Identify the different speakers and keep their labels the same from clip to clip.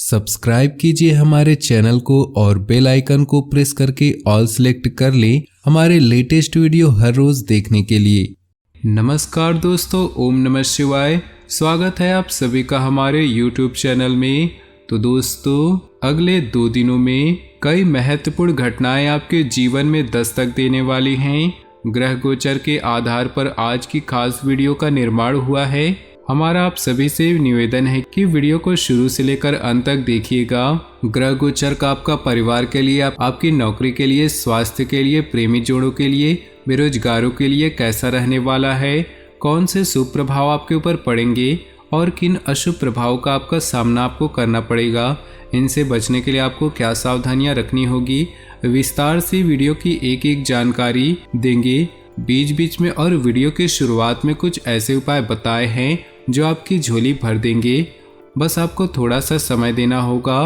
Speaker 1: Subscribe कीजिए हमारे channel को और बेल आइकन को प्रेस करके ऑल सेलेक्ट कर लें हमारे लेटेस्ट वीडियो हर रोज देखने के लिए। नमस्कार दोस्तों, ओम नमः शिवाय। स्वागत है आप सभी का हमारे YouTube चैनल में। तो दोस्तों, अगले 2 दिनों में कई महत्वपूर्ण घटनाएं आपके जीवन में दस्तक देने वाली हैं। ग्रह गोचर के आधार पर आज की खास वीडियो का निर्माण हुआ है। हमारा आप सभी से निवेदन है कि वीडियो को शुरू से लेकर अंत तक देखिएगा। ग्रह गोचर का आपका परिवार के लिए, आपकी नौकरी के लिए, स्वास्थ्य के लिए, प्रेमी जोड़ों के लिए, बेरोजगारों के लिए कैसा रहने वाला है, कौन से शुभ प्रभाव आपके ऊपर पड़ेंगे और किन अशुभ प्रभावों का आपका सामना आपको करना पड़ेगा, इनसे बचने के लिए आपको क्या सावधानियां रखनी होगी, विस्तार से वीडियो की एक एक जानकारी देंगे। बीच बीच में और वीडियो की शुरुआत में कुछ ऐसे उपाय बताए हैं जो आपकी झोली भर देंगे। बस आपको थोड़ा सा समय देना होगा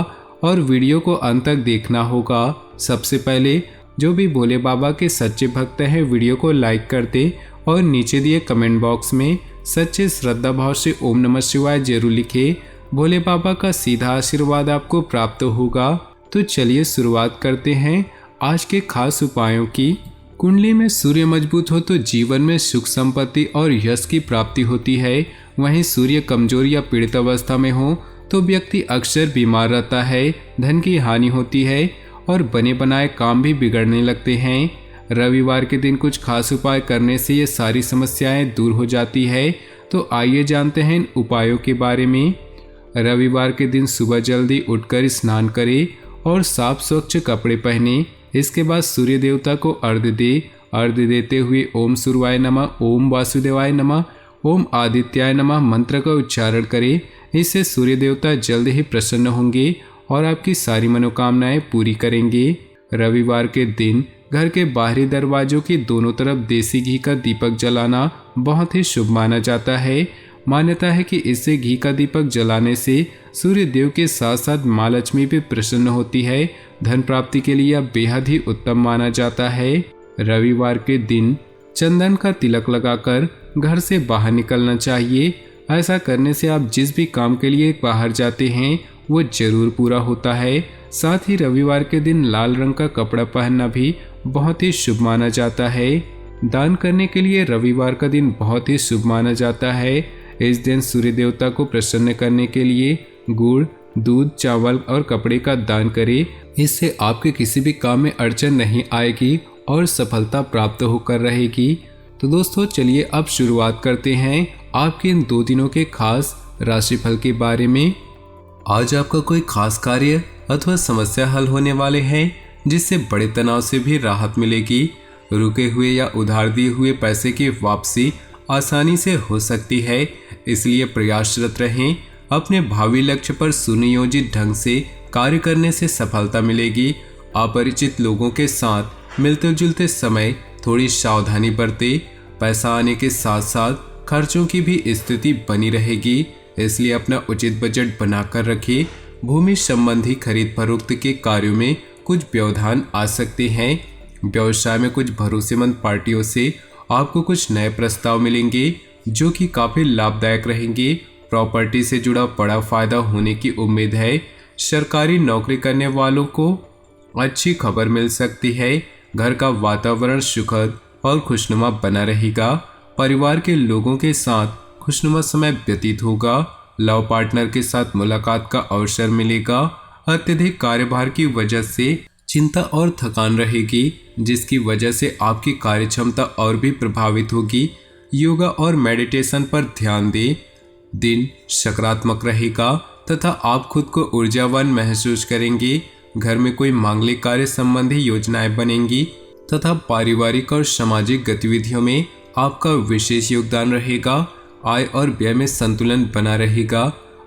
Speaker 1: और वीडियो को अंत तक देखना होगा। सबसे पहले जो भी भोले बाबा के सच्चे भक्त हैं वीडियो को लाइक कर दे और नीचे दिए कमेंट बॉक्स में सच्चे श्रद्धा भाव से ओम नमः शिवाय जरूर लिखे। भोले बाबा का सीधा आशीर्वाद आपको प्राप्त होगा। तो चलिए शुरुआत करते हैं आज के खास उपायों की। कुंडली में सूर्य मजबूत हो तो जीवन में सुख संपत्ति और यश की प्राप्ति होती है। वहीं सूर्य कमजोर या पीड़ित अवस्था में हो तो व्यक्ति अक्सर बीमार रहता है, धन की हानि होती है और बने बनाए काम भी बिगड़ने लगते हैं। रविवार के दिन कुछ खास उपाय करने से ये सारी समस्याएं दूर हो जाती है। तो आइए जानते हैं इन उपायों के बारे में। रविवार के दिन सुबह जल्दी उठकर स्नान करें और साफ स्वच्छ कपड़े पहने। इसके बाद सूर्य देवता को अर्घ्य दे। अर्घ्य देते हुए ओम सूर्याय नमः, ओम वासुदेवाय नमः, ओम आदित्याय नमः मंत्र का उच्चारण करें। इससे सूर्य देवता जल्द ही प्रसन्न होंगे और आपकी सारी मनोकामनाएं पूरी करेंगे। रविवार के दिन घर के बाहरी दरवाजों की दोनों तरफ देसी घी का दीपक जलाना बहुत ही शुभ माना जाता है। मान्यता है कि इससे घी का दीपक जलाने से सूर्य देव के साथ साथ माँ लक्ष्मी भी प्रसन्न होती है। धन प्राप्ति के लिए यह बेहद ही उत्तम माना जाता है। रविवार के दिन चंदन का तिलक लगाकर घर से बाहर निकलना चाहिए। ऐसा करने से आप जिस भी काम के लिए बाहर जाते हैं वो जरूर पूरा होता है। साथ ही रविवार के दिन लाल रंग का कपड़ा पहनना भी बहुत ही शुभ माना जाता है। दान करने के लिए रविवार का दिन बहुत ही शुभ माना जाता है। इस दिन सूर्य देवता को प्रसन्न करने के लिए गुड़, दूध, चावल और कपड़े का दान करें। इससे आपके किसी भी काम में अड़चन नहीं आएगी और सफलता प्राप्त होकर रहेगी। तो दोस्तों, चलिए अब शुरुआत करते हैं आपके इन 2 दिनों के खास राशिफल के बारे में। आज आपका कोई खास कार्य अथवा समस्या हल होने वाले हैं जिससे बड़े तनाव से भी राहत मिलेगी। रुके हुए या उधार दिए हुए पैसे की वापसी आसानी से हो सकती है, इसलिए प्रयासरत रहें। अपने भावी लक्ष्य पर सुनियोजित ढंग से कार्य करने से सफलता मिलेगी। अपरिचित लोगों के साथ मिलते जुलते समय थोड़ी सावधानी बरतें। पैसा आने के साथ साथ खर्चों की भी स्थिति बनी रहेगी, इसलिए अपना उचित बजट बनाकर रखें। भूमि संबंधी खरीद फरोख्त के कार्यों में कुछ व्यवधान आ सकते हैं। व्यवसाय में कुछ भरोसेमंद पार्टियों से आपको कुछ नए प्रस्ताव मिलेंगे जो कि काफी लाभदायक रहेंगे। प्रॉपर्टी से जुड़ा बड़ा फायदा होने की उम्मीद है। सरकारी नौकरी करने वालों को अच्छी खबर मिल सकती है। घर का वातावरण सुखद और खुशनुमा बना रहेगा। परिवार के लोगों के साथ खुशनुमा समय व्यतीत होगा। लव पार्टनर के साथ मुलाकात का अवसर मिलेगा। अत्यधिक कार्यभार की वजह से चिंता और थकान रहेगी, जिसकी वजह से आपकी कार्यक्षमता और भी प्रभावित होगी। योगा और मेडिटेशन पर ध्यान दें। दिन सकारात्मक रहेगा तथा आप खुद को ऊर्जावान महसूस करेंगे। घर में कोई मांगलिक कार्य संबंधी योजनाएं बनेंगी तथा पारिवारिक और सामाजिक गतिविधियों में आपका विशेष योगदान रहेगा। आय और व्यय में संतुलन बना रहेगा।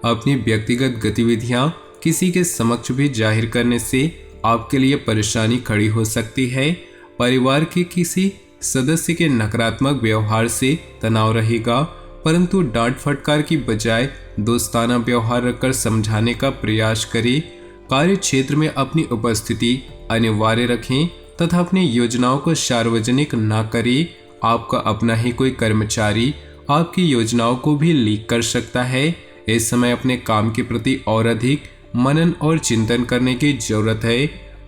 Speaker 1: अपनी व्यक्तिगत गतिविधियां किसी के समक्ष भी जाहिर करने से आपके लिए परेशानी खड़ी हो सकती है। परिवार के किसी सदस्य के नकारात्मक व्यवहार से तनाव रहेगा, परंतु डांट फटकार की बजाय दोस्ताना व्यवहार रखकर समझाने का प्रयास करें। कार्य क्षेत्र में अपनी उपस्थिति अनिवार्य रखें तथा अपनी योजनाओं को सार्वजनिक न करें। आपका अपना ही कोई कर्मचारी आपकी योजनाओं को भी लीक कर सकता है। इस समय अपने काम के प्रति और अधिक मनन और चिंतन करने की जरूरत है।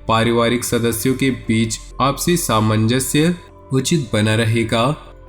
Speaker 1: पारिवारिक सदस्यों के बीच आपसी सामंजस्य उचित बना रहेगा।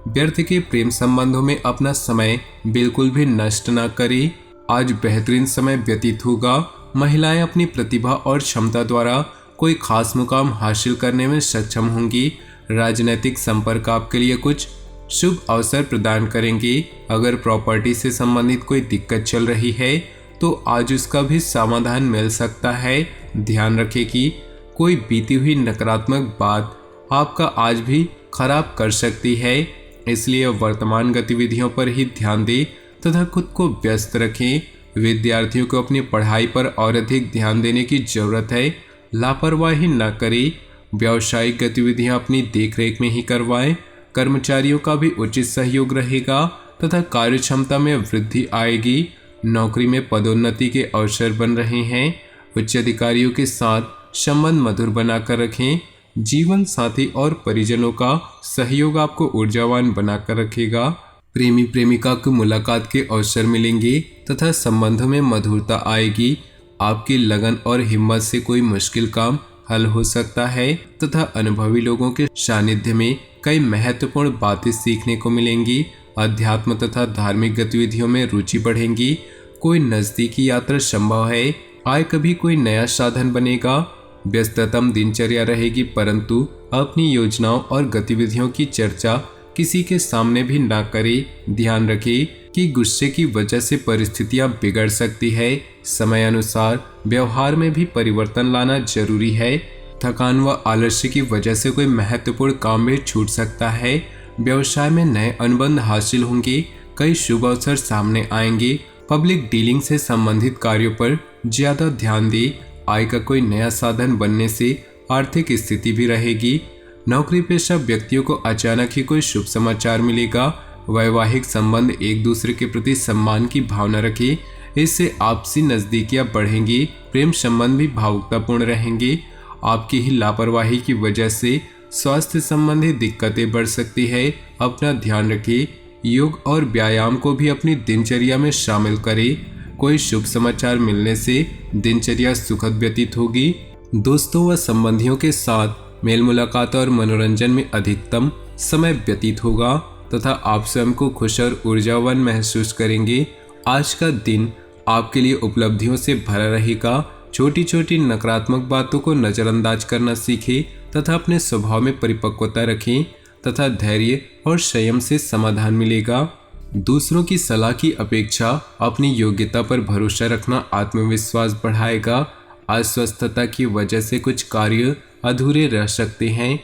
Speaker 1: व्यर्थ के प्रेम संबंधों में अपना समय बिल्कुल भी नष्ट न करें। आज बेहतरीन समय व्यतीत होगा। महिलाएं अपनी प्रतिभा और क्षमता द्वारा कोई खास मुकाम हासिल करने में सक्षम होंगी। राजनीतिक संपर्क आपके लिए कुछ शुभ अवसर प्रदान करेंगे। अगर प्रॉपर्टी से संबंधित कोई दिक्कत चल रही है तो आज उसका भी समाधान मिल सकता है। ध्यान रखें कि कोई बीती हुई नकारात्मक बात आपका आज भी खराब कर सकती है, इसलिए वर्तमान गतिविधियों पर ही ध्यान दें तथा खुद को व्यस्त रखें। विद्यार्थियों को अपनी पढ़ाई पर और अधिक ध्यान देने की जरूरत है। लापरवाही न करें। व्यावसायिक गतिविधियां अपनी देखरेख में ही करवाएं। कर्मचारियों का भी उचित सहयोग रहेगा तथा कार्यक्षमता में वृद्धि आएगी। नौकरी में पदोन्नति के अवसर बन रहे हैं। उच्च अधिकारियों के साथ संबंध मधुर बनाकर रखें। जीवन साथी और परिजनों का सहयोग आपको ऊर्जावान बनाकर रखेगा। प्रेमी प्रेमिका की मुलाकात के अवसर मिलेंगे तथा संबंधों में मधुरता आएगी। आपकी लगन और हिम्मत से कोई मुश्किल काम हल हो सकता है तथा अनुभवी लोगों के सानिध्य में कई महत्वपूर्ण बातें सीखने को मिलेंगी। अध्यात्म तथा धार्मिक गतिविधियों में रुचि बढ़ेगी। कोई नजदीकी यात्रा संभव है। आय कभी कोई नया साधन बनेगा। व्यस्ततम दिनचर्या रहेगी, परंतु अपनी योजनाओं और गतिविधियों की चर्चा किसी के सामने भी ना करें। ध्यान रखें कि गुस्से की वजह से परिस्थितियां बिगड़ सकती है। समय अनुसार व्यवहार में भी परिवर्तन लाना जरूरी है। थकान व आलस्य की वजह से कोई महत्वपूर्ण काम भी छूट सकता है। व्यवसाय में नए अनुबंध हासिल होंगे। कई शुभ अवसर सामने आएंगे। पब्लिक डीलिंग से संबंधित कार्यों पर ज्यादा ध्यान दें। आय का कोई नया साधन बनने से आर्थिक स्थिति भी रहेगी। नौकरी पेशा व्यक्तियों को अचानक ही कोई शुभ समाचार मिलेगा। वैवाहिक संबंध एक दूसरे के प्रति सम्मान की भावना रखें, इससे आपसी नजदीकियां बढ़ेंगी। प्रेम संबंध भी भावुकतापूर्ण रहेंगे। आपकी ही लापरवाही की वजह से स्वास्थ्य संबंधी दिक्कतें बढ़ सकती है। अपना ध्यान रखें। योग और व्यायाम को भी अपनी दिनचर्या में शामिल करें। कोई शुभ समाचार मिलने से दिनचर्या सुखद व्यतीत होगी। दोस्तों व संबंधियों के साथ मेल मुलाकात और मनोरंजन में अधिकतम समय व्यतीत होगा तथा आप स्वयं को खुश और ऊर्जावान महसूस करेंगे। आज का दिन आपके लिए उपलब्धियों से भरा रहेगा। छोटी छोटी नकारात्मक बातों को नजरअंदाज करना सीखें तथा अपने स्वभाव में परिपक्वता रखें तथा धैर्य और संयम से समाधान मिलेगा। दूसरों की सलाह की अपेक्षा अपनी योग्यता पर भरोसा रखना आत्मविश्वास बढ़ाएगा। अस्वस्थता की वजह से कुछ कार्य अधूरे रह सकते हैं।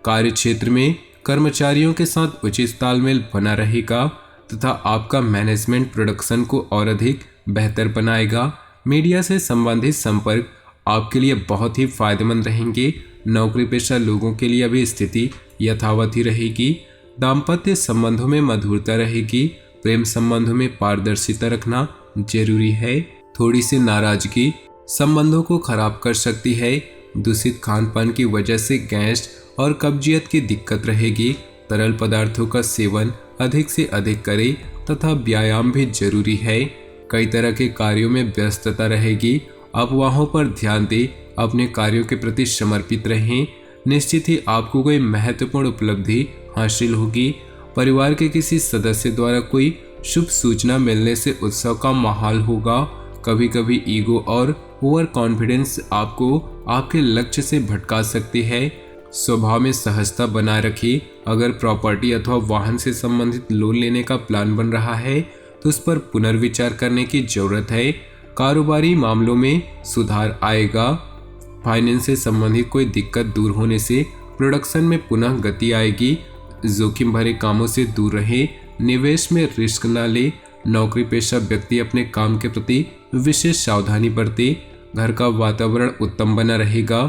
Speaker 1: कार्य क्षेत्र में कर्मचारियों के साथ उचित तालमेल बना रहेगा तथा आपका मैनेजमेंट प्रोडक्शन को और अधिक बेहतर बनाएगा। मीडिया से संबंधित संपर्क आपके लिए बहुत ही फायदेमंद रहेंगे। नौकरी पेशा लोगों के लिए अभी स्थिति यथावत ही रहेगी। दाम्पत्य संबंधों में मधुरता रहेगी। प्रेम संबंधों में पारदर्शिता रखना जरूरी है। थोड़ी सी नाराजगी संबंधों को खराब कर सकती है। दूषित खान पान की वजह से गैस और कब्जियत की दिक्कत रहेगी। तरल पदार्थों का सेवन अधिक से अधिक करें तथा व्यायाम भी जरूरी है। कई तरह के कार्यों में व्यस्तता रहेगी। अफवाहों पर ध्यान दें। अपने कार्यों के प्रति समर्पित रहें। निश्चित ही आपको कोई महत्वपूर्ण उपलब्धि हासिल होगी। परिवार के किसी सदस्य द्वारा कोई शुभ सूचना मिलने से उत्सव का माहौल होगा। कभी कभी ईगो और ओवर कॉन्फिडेंस आपको आपके लक्ष्य से भटका सकती है। स्वभाव में सहजता बनाए रखिए। अगर प्रॉपर्टी अथवा वाहन से संबंधित लोन लेने का प्लान बन रहा है तो उस पर पुनर्विचार करने की जरूरत है। कारोबारी मामलों में सुधार आएगा। फाइनेंस से संबंधित कोई दिक्कत दूर होने से प्रोडक्शन में पुनः गति आएगी। जोखिम भरे कामों से दूर रहें। निवेश में रिस्क न ले। नौकरी पेशा व्यक्ति अपने काम के प्रति विशेष सावधानी बरते। घर का वातावरण उत्तम बना रहेगा।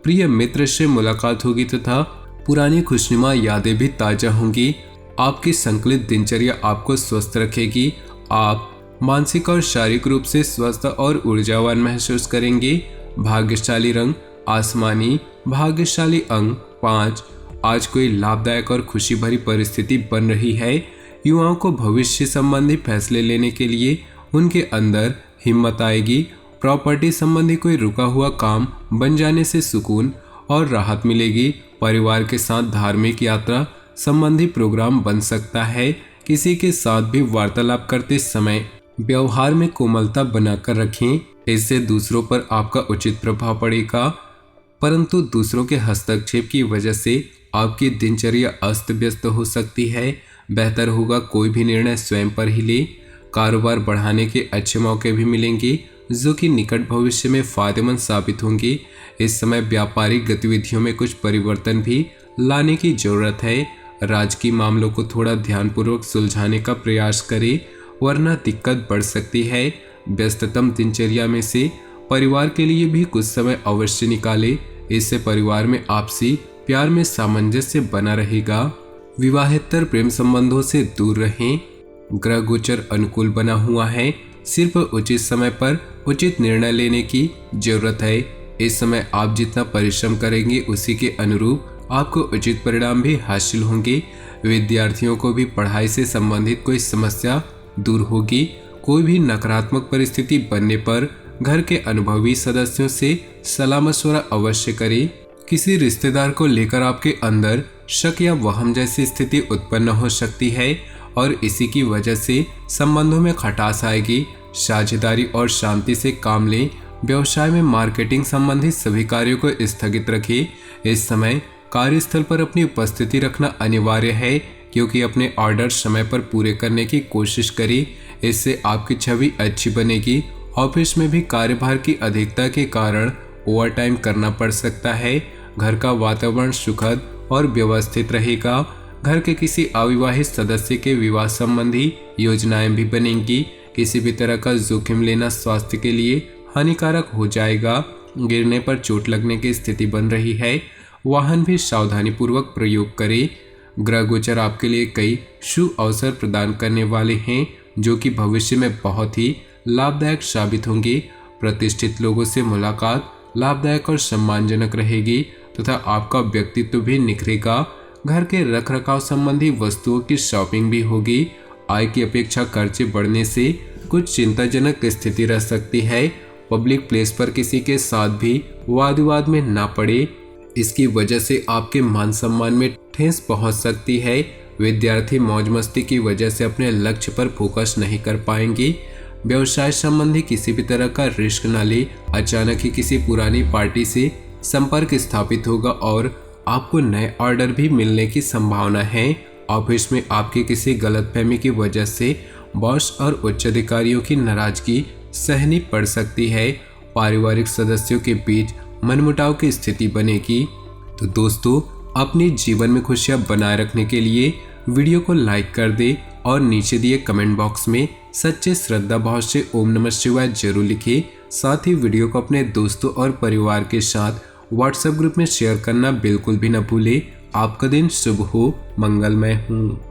Speaker 1: प्रिय मित्र से मुलाकात होगी तथा पुरानी खुशनुमा यादें भी ताजा होंगी। आपकी संकलित दिनचर्या आपको स्वस्थ रखेगी। आप मानसिक और शारीरिक रूप से स्वस्थ और ऊर्जावान महसूस करेंगे। भाग्यशाली रंग आसमानी। भाग्यशाली अंक 5। आज कोई लाभदायक और खुशी भरी परिस्थिति बन रही है। युवाओं को भविष्य संबंधी फैसले लेने के लिए उनके अंदर हिम्मत आएगी। प्रॉपर्टी संबंधी कोई रुका हुआ काम बन जाने से सुकून और राहत मिलेगी। परिवार के साथ धार्मिक यात्रा संबंधी प्रोग्राम बन सकता है। किसी के साथ भी वार्तालाप करते समय व्यवहार में कोमलता बनाकर रखें, इससे दूसरों पर आपका उचित प्रभाव पड़ेगा। परंतु दूसरों के हस्तक्षेप की वजह से आपकी दिनचर्या अस्त व्यस्त हो सकती है। बेहतर होगा कोई भी निर्णय स्वयं पर ही ले। कारोबार बढ़ाने के अच्छे मौके भी मिलेंगे जो कि निकट भविष्य में फायदेमंद साबित होंगे। इस समय व्यापारिक गतिविधियों में कुछ परिवर्तन भी लाने की जरूरत है। राजकीय मामलों को थोड़ा ध्यानपूर्वक सुलझाने का प्रयास करें, वरना दिक्कत बढ़ सकती है। व्यस्ततम दिनचर्या में से परिवार के लिए भी कुछ समय अवश्य निकालें, इससे परिवार में आपसी प्यार में सामंजस्य बना रहेगा। विवाहेतर प्रेम संबंधों से दूर रहें। ग्रह गोचर अनुकूल बना हुआ है, सिर्फ उचित समय पर उचित निर्णय लेने की जरूरत है। इस समय आप जितना परिश्रम करेंगे उसी के अनुरूप आपको उचित परिणाम भी हासिल होंगे। विद्यार्थियों को भी पढ़ाई से संबंधित कोई समस्या दूर होगी। कोई भी नकारात्मक परिस्थिति बनने पर घर के अनुभवी सदस्यों से सलाह मशवरा अवश्य करें। किसी रिश्तेदार को लेकर आपके अंदर शक या वहम जैसी स्थिति उत्पन्न हो सकती है और इसी की वजह से संबंधों में खटास आएगी। साझेदारी और शांति से काम लें। व्यवसाय में मार्केटिंग संबंधी सभी कार्यों को स्थगित रखें। इस समय कार्यस्थल पर अपनी उपस्थिति रखना अनिवार्य है, क्योंकि अपने ऑर्डर समय पर पूरे करने की कोशिश करें। इससे आपकी छवि अच्छी बनेगी। ऑफिस में भी कार्यभार की अधिकता के कारण ओवरटाइम करना पड़ सकता है। घर का वातावरण सुखद और व्यवस्थित रहेगा। घर के किसी अविवाहित सदस्य के विवाह संबंधी योजनाएं भी बनेंगी। किसी भी तरह का जोखिम लेना स्वास्थ्य के लिए हानिकारक हो जाएगा। गिरने पर चोट लगने की स्थिति बन रही है। वाहन भी सावधानी पूर्वक प्रयोग करें। ग्रह गोचर आपके लिए कई शुभ अवसर प्रदान करने वाले हैं, जो कि भविष्य में बहुत ही लाभदायक साबित होंगे। प्रतिष्ठित लोगों से मुलाकात लाभदायक और सम्मानजनक रहेगी तथा आपका व्यक्तित्व भी निखरेगा। घर के रखरखाव संबंधी वस्तुओं की शॉपिंग भी होगी। आय की अपेक्षा खर्चे बढ़ने से कुछ चिंताजनक स्थिति रह सकती है। पब्लिक प्लेस पर किसी के साथ भी वाद विवाद में ना पड़े, इसकी वजह से आपके मान सम्मान में ठेस पहुंच सकती है। विद्यार्थी मौज मस्ती की वजह से अपने लक्ष्य पर फोकस नहीं कर पाएंगे। व्यवसाय संबंधी किसी भी तरह का रिस्क न ले। अचानक ही किसी पुरानी पार्टी से संपर्क स्थापित होगा और आपको नए ऑर्डर भी मिलने की संभावना है। ऑफिस में आपकी किसी गलतफहमी की वजह से बॉस और उच्च अधिकारियों की नाराजगी सहनी पड़ सकती है। पारिवारिक सदस्यों के बीच मनमुटाव की स्थिति बनेगी। तो दोस्तों, अपने जीवन में खुशियां बनाए रखने के लिए वीडियो को लाइक कर दे और नीचे दिए कमेंट बॉक्स में सच्चे श्रद्धा भाव से ओम नमः शिवाय जरूर लिखें। साथ ही वीडियो को अपने दोस्तों और परिवार के साथ व्हाट्सएप ग्रुप में शेयर करना बिल्कुल भी न भूलें। आपका दिन शुभ हो, मंगलमय हो।